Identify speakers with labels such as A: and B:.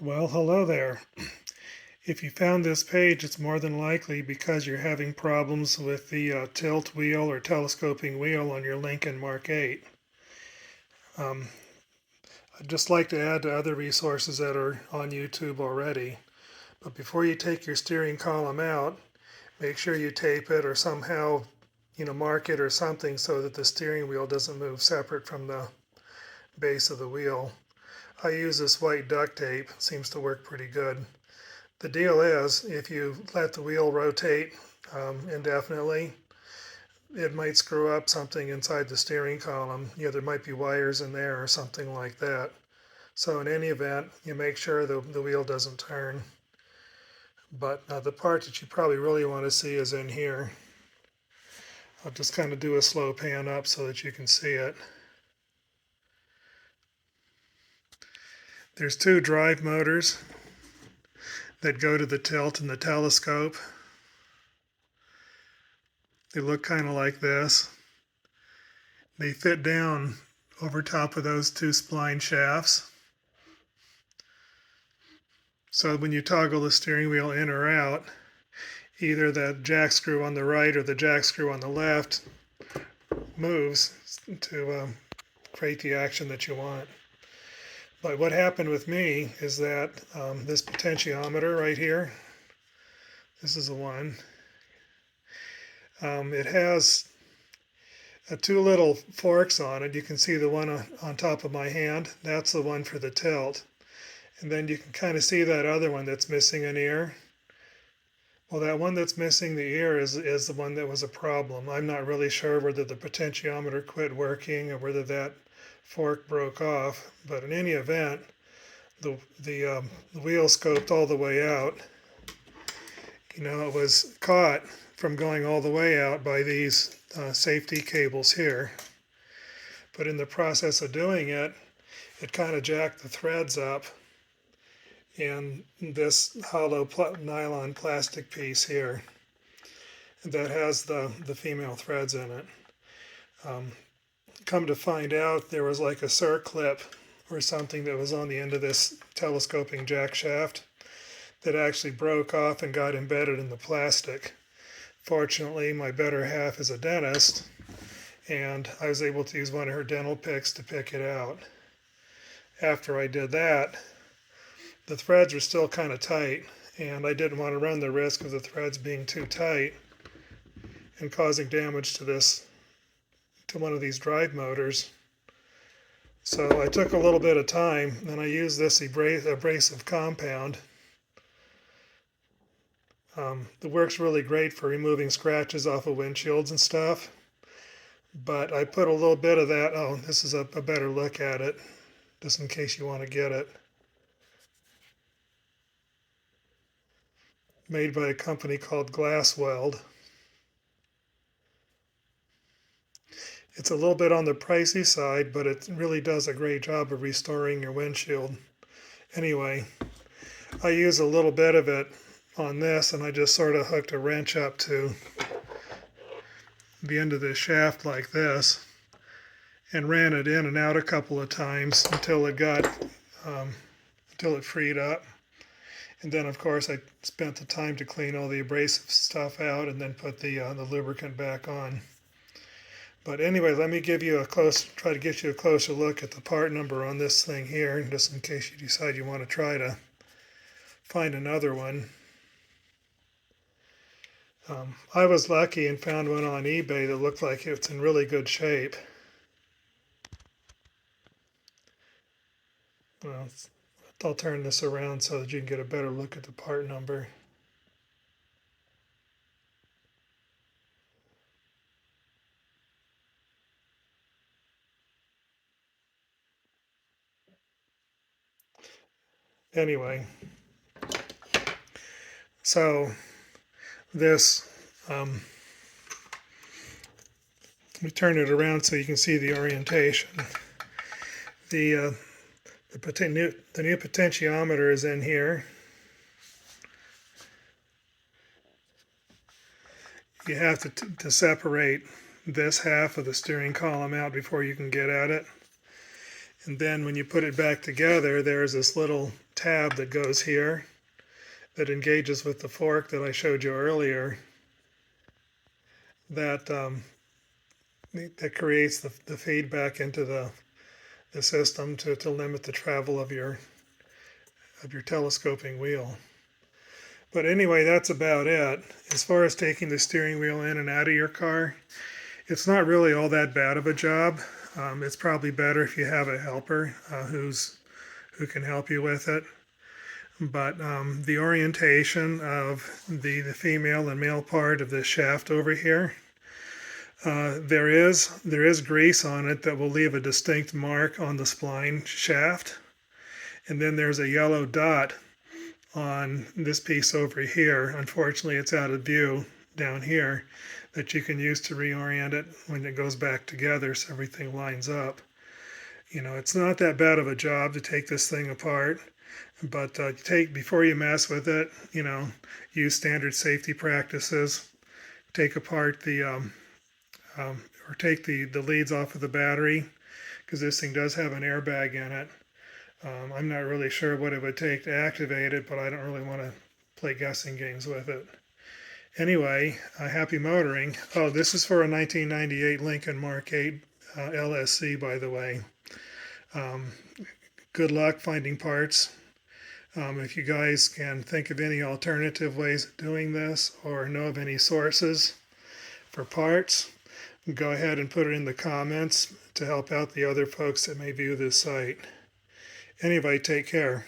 A: Well, hello there. If you found this page, it's more than likely because you're having problems with the tilt wheel or telescoping wheel on your Lincoln Mark 8. Um, I'd just like to add to other resources that are on YouTube already. But before you take your steering column out, make sure you tape it or somehow, mark it or something so that the steering wheel doesn't move separate from the base of the wheel. I use this white duct tape. It seems to work pretty good. The deal is, if you let the wheel rotate indefinitely, it might screw up something inside the steering column. There might be wires in there or something like that. So in any event, you make sure the wheel doesn't turn. But the part that you probably really want to see is in here. I'll just kind of do a slow pan up so that you can see it. There's two drive motors that go to the tilt and the telescope. They look kind of like this. They fit down over top of those two spline shafts. So when you toggle the steering wheel in or out, either the jack screw on the right or the jack screw on the left moves to create the action that you want. But what happened with me is that this potentiometer right here, this is the one, it has two little forks on it. You can see the one on top of my hand. That's the one for the tilt. And then you can kind of see that other one that's missing an ear. Well, that one that's missing the ear is the one that was a problem. I'm not really sure whether the potentiometer quit working or whether that fork broke off. But in any event, the wheel scoped all the way out. It was caught from going all the way out by these safety cables here. But in the process of doing it, it kind of jacked the threads up in this hollow nylon plastic piece here that has the female threads in it. Come to find out, there was like a circlip or something that was on the end of this telescoping jack shaft that actually broke off and got embedded in the plastic. Fortunately, my better half is a dentist, and I was able to use one of her dental picks to pick it out. After I did that, the threads were still kind of tight, and I didn't want to run the risk of the threads being too tight and causing damage to one of these drive motors. So I took a little bit of time, and I used this abrasive compound. It works really great for removing scratches off of windshields and stuff. But I put a little bit of that. Oh, this is a better look at it, just in case you want to get it. Made by a company called Glassweld. It's a little bit on the pricey side, but it really does a great job of restoring your windshield. Anyway, I use a little bit of it on this, and I just sort of hooked a wrench up to the end of the shaft like this and ran it in and out a couple of times until it freed up. And then, of course, I spent the time to clean all the abrasive stuff out and then put the lubricant back on. But anyway, let me try to get you a closer look at the part number on this thing here, just in case you decide you want to try to find another one. I was lucky and found one on eBay that looked like it's in really good shape. Well, I'll turn this around so that you can get a better look at the part number. Anyway, so this, let me turn it around so you can see the orientation. The new potentiometer is in here. You have to separate this half of the steering column out before you can get at it. And then when you put it back together, there's this little tab that goes here that engages with the fork that I showed you earlier, that that creates the feedback into the system to limit the travel of your telescoping wheel. But anyway, that's about it. As far as taking the steering wheel in and out of your car, it's not really all that bad of a job. It's probably better if you have a helper who can help you with it. But the orientation of the female and male part of the shaft over here, there is grease on it that will leave a distinct mark on the spline shaft. And then there's a yellow dot on this piece over here. Unfortunately, it's out of view down here, that you can use to reorient it when it goes back together so everything lines up. It's not that bad of a job to take this thing apart, but before you mess with it, use standard safety practices. Take apart or take the leads off of the battery, because this thing does have an airbag in it. I'm not really sure what it would take to activate it, but I don't really want to play guessing games with it. Anyway, happy motoring. Oh, this is for a 1998 Lincoln Mark VIII LSC, by the way. Good luck finding parts. If you guys can think of any alternative ways of doing this or know of any sources for parts, go ahead and put it in the comments to help out the other folks that may view this site. Anyway, take care.